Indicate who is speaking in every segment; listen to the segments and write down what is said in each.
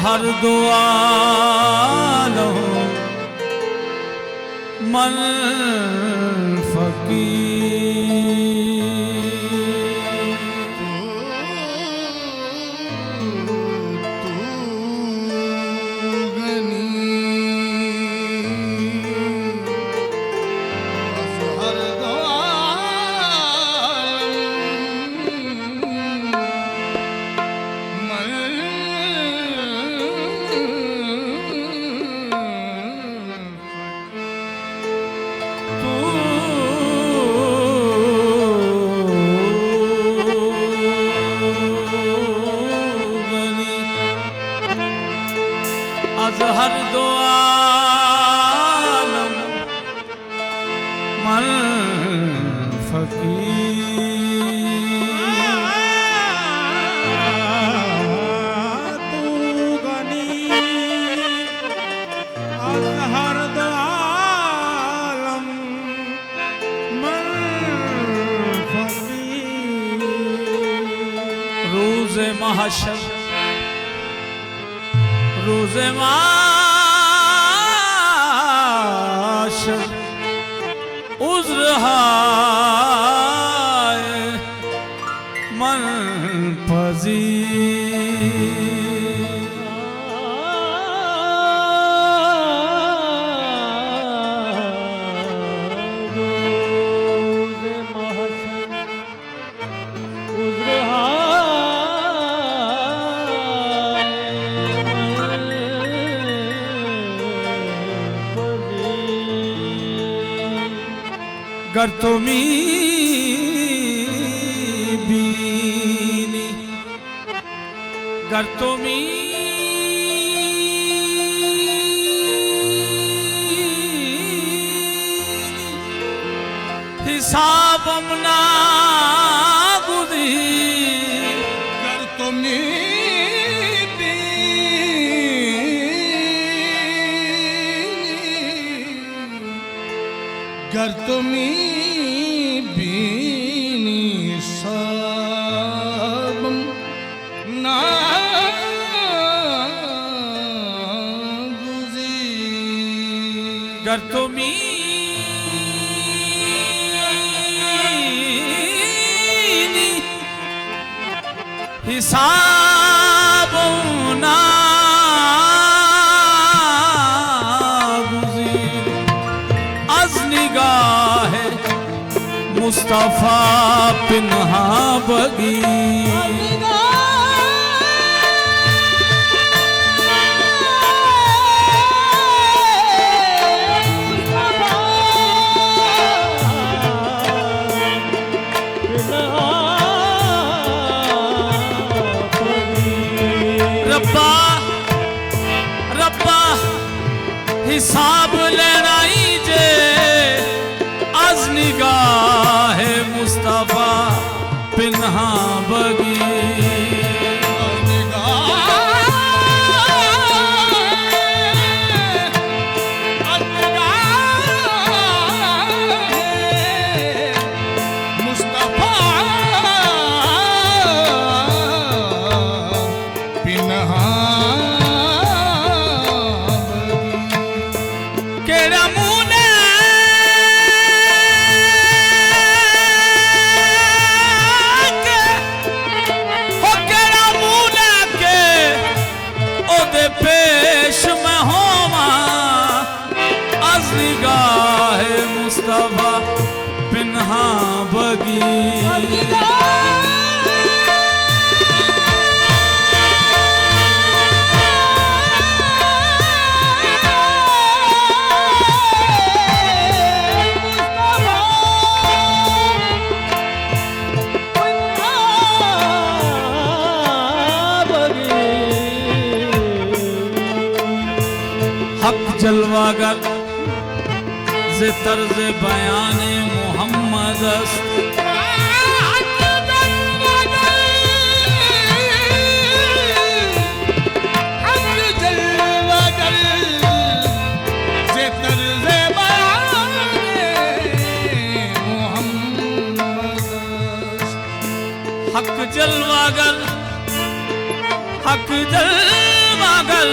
Speaker 1: हर दुआलो मन हर दो आलम मन फकीर
Speaker 2: तू गनी अज हर दो आलम मन फकीर
Speaker 1: रोज़े महशर रोज़े माशर उज़्र हाय मन पज़ीर
Speaker 2: रोज़े महशर उज़्र
Speaker 1: गर तुमी बीनी गर तुमी हिसाब ना गुज़ीर
Speaker 2: गर तुमी गर तुमी बीनी सबम ना गुज़ीर
Speaker 1: गर तुमी हिसाब ना मुस्तफा पिन्हा बगी रब्बा रब्बा हिसाब लेना ही जे आज निगाह मुस्तफा पिन्हा बगी पिन्हा बगी। हक जलवागर से तर्ज बयान मोहम्मद हक जलवागर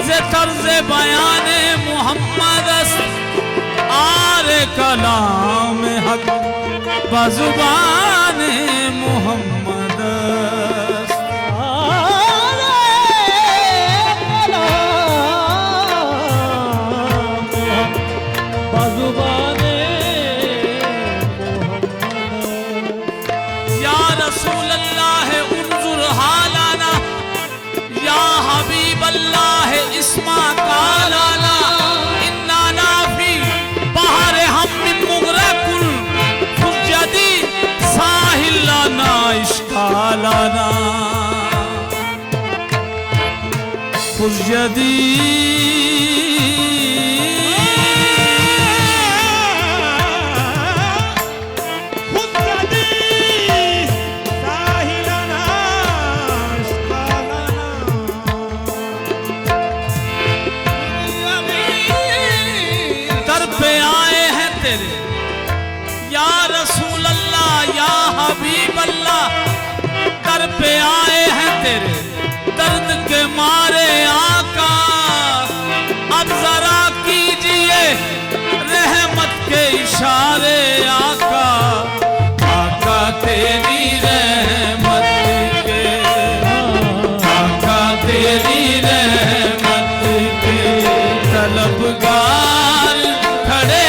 Speaker 1: से तर्ज बयान मोहम्मद आरे कलाम हक बजुबान मोहम्मद या रसूल अल्लाह उन्जुर हालाना या हबीब अल्लाह इस्मा कालाना इन्ना नाफी बहर हम मिन मुगरकुल फुजदी साहिलाना इश्कालाना फुजदी दर पे आए हैं तेरे दर्द के मारे आका अब जरा कीजिए रहमत के इशारे आका आका तेरी रहमत के आका तेरी रहमत के तलबगार खड़े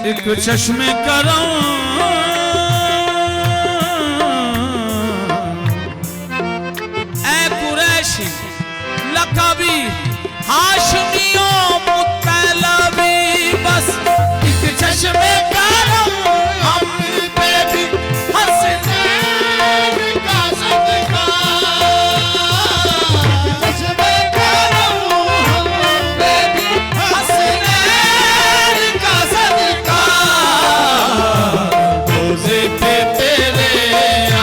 Speaker 1: एक चश्मे करम ए कुरैशी लकबी हाशमियों मुत्तलबी बस एक चश्मे करम हम पे भी हसनैन का सदका चश्मे करम हम पे भी हसनैन का सदका रोज़े पे तेरे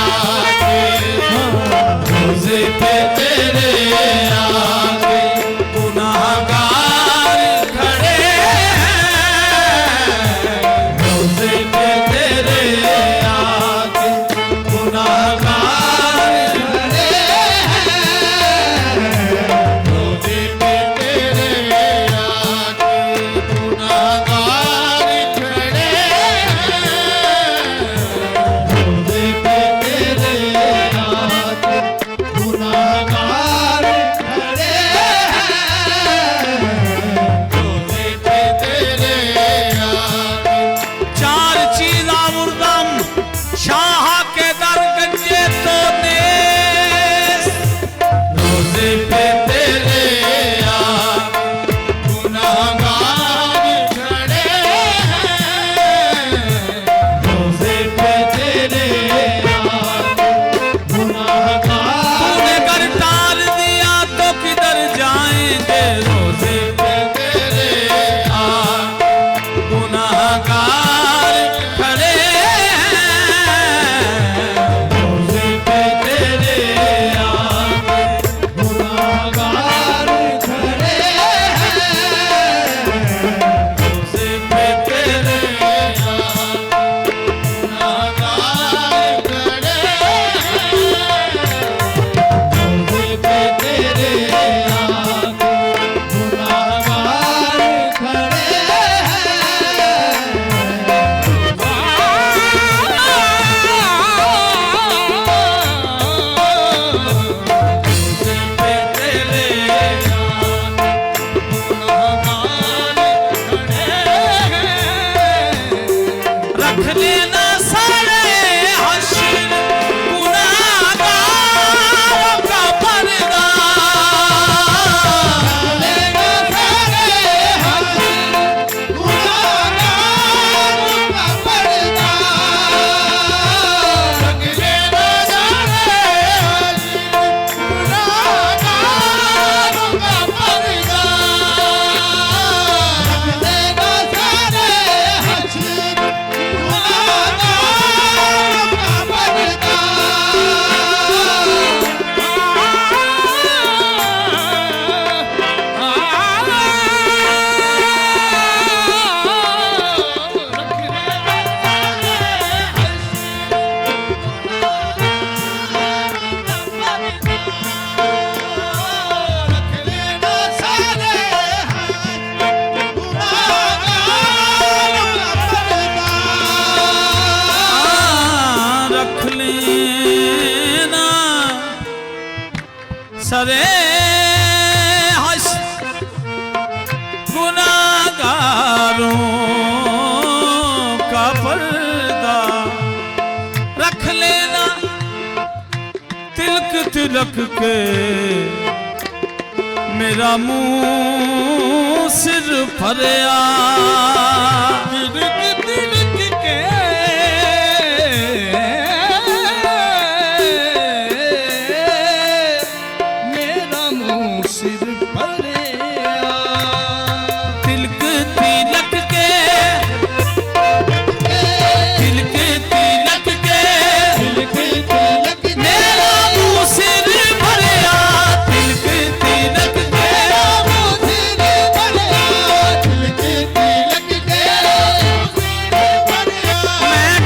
Speaker 1: आके रोज़े पे तेरे आके गुनाहगार खड़े हैं रोज़े पे तेरे आके गुनाहगार खड़े हैं रोज़े पे तेरे आके गुनाहगार खड़े हैं रोज़े पे तेरे आके गुनाहगार खड़े हैं रोज़े पे तेरे आके चार चीज़ा मुर्दम शाह के दर गंजे तो नेस रोज़े पे तेरे आके गुनाहगार खड़े हैं रोज़े पे तेरे आके गुनाहगार तूने कर टाल दिया तो किधर जाएंगे रोज़े पे तेरे आके गुनाहगार खड़े हैं रोज़े पे तेरे आके गुनाहगार खड़े हैं रोज़े पे तेरे आके गुनाहगार खड़े रोज़े पे तेरे आके गुनाहगार खड़े रोज़े पे तेरे आके गुनाहगार खड़े रख लेना सारे हश्र गुनाहगारों का पर्दा लेना सारे हश्र गुनाहगारों का पर्दा रख लेना सारे हश्र गुनाहगारों का पर्दा रख लेना सारे हश्र रख लेना सरे हश गुनाहगारों का पर्दा रख लेना तिलक तिलक के मेरा मुंह सिर फरिया तिलक तिलक के
Speaker 2: मेरा मुंह सिर पर
Speaker 1: तिलक तिलक के तिलक तिलक के मेरा मुंह सिर भरिया तिलक तिलक के मैं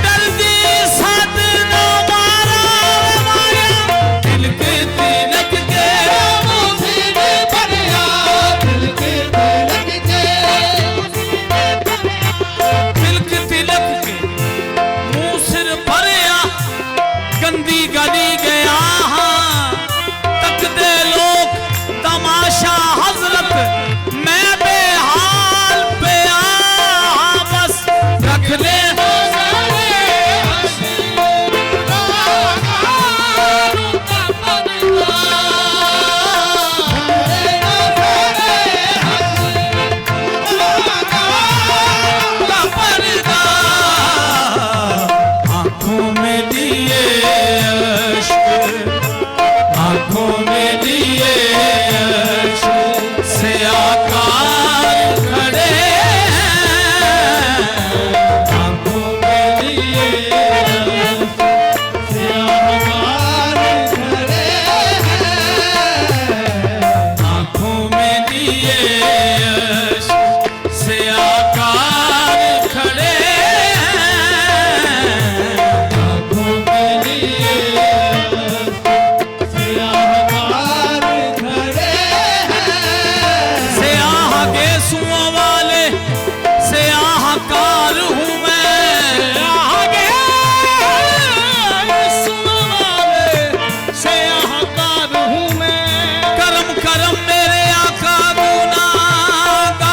Speaker 1: करम मेरे आका गुनाहगार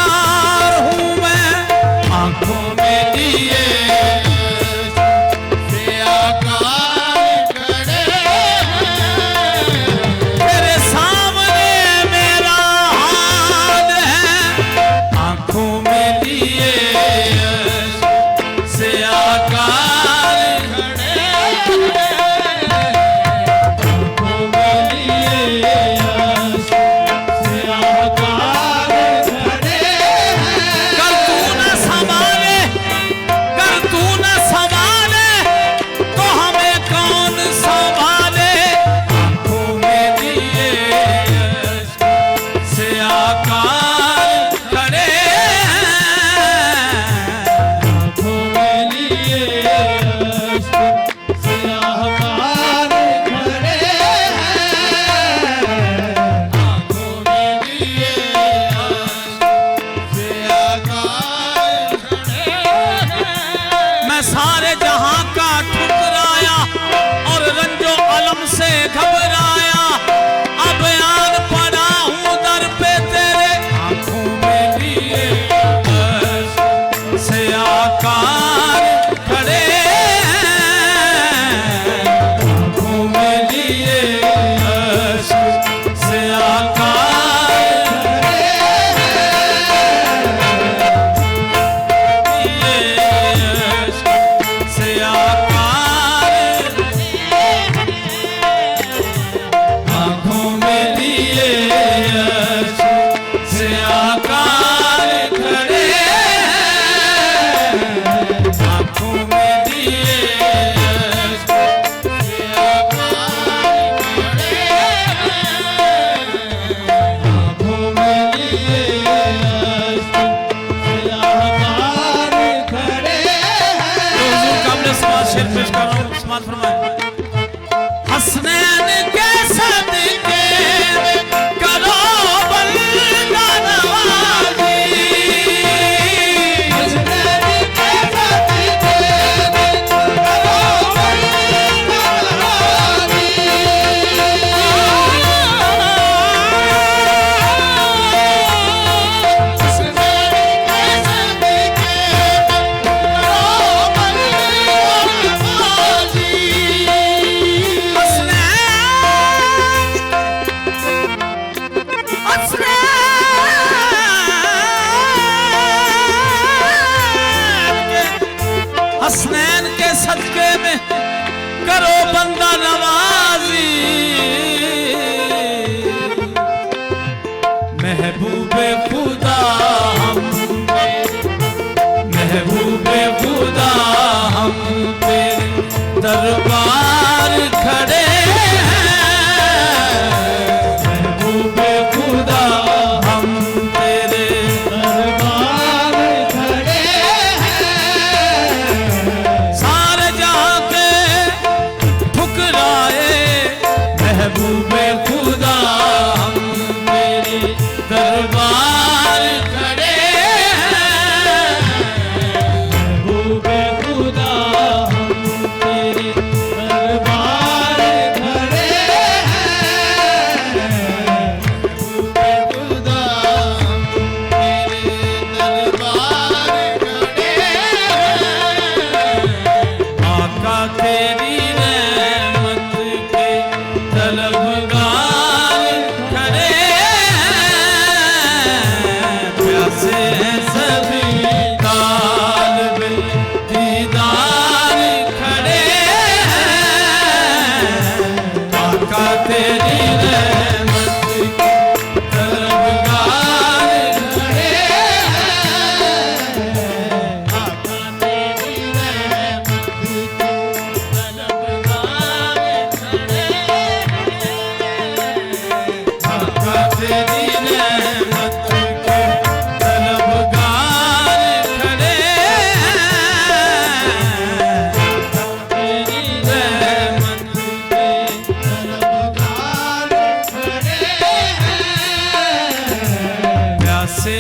Speaker 1: हूँ मैं, आंखों में लिए से आकार खड़े हैं। तेरे सामने मेरा हाल है, आंखों में लिए से आकार खड़े हैं। आंखों में लिए से आकार खड़े हैं। कर तू न संभाले, कर तू न संभाले तो हमें कौन संभाले। आंखों में लिए से आकार खड़े हैं। आंखों में लिए से आकार खड़े हैं। आंखों में लिए से आकार खड़े हैं। मैं सारे जहां का ठुकराया और रंजो अलम से घबराया, अब याद पड़ा हूँ दर पे तेरे। आंखों में लिए से आकार खड़े हैं। आंखों में लिए से आकार खड़े हैं। से आकार आंखों में लिए से आकार खड़े हैं। आंखों में लिए से आकार खड़े हैं। आंखों में लिए से आकार खड़े हैं। तो हुजूर का हमने समाज शेर पेश कर रहा हूँ, समाज फरमाए। हसनैन के सदके करो बंदा नवाजी। हसनैन के सदके करो बंदा नवाजी। हसनैन के सदके करो बंदा नवाजी। हसनैन के सदके में करो बंदा नवाजी। महबूबे खुदा हम, महबूबे खुदा हम तेरे दरबार खड़े हैं। महबूबे खुदा हम तेरे दरबार खड़े हैं। सारे जहां के ठुकराए महबूबे खुदा हम तेरे दरबार खड़े हैं। महबूबे खुदा हम तेरे दरबार खड़े हैं। महबूबे खुदा हम तेरे दरबार खड़े हैं। आका तेरी रहमत के तलबगार खड़े हैं। प्यासे हैं सभी तालिबे दीदार खड़े हैं। आका तेरी रहमत के तलबगार खड़े हैं। आका तेरी रहमत के तलबगार खड़े हैं। आका तेरी रहमत के तलबगार खड़े हैं। प्यासे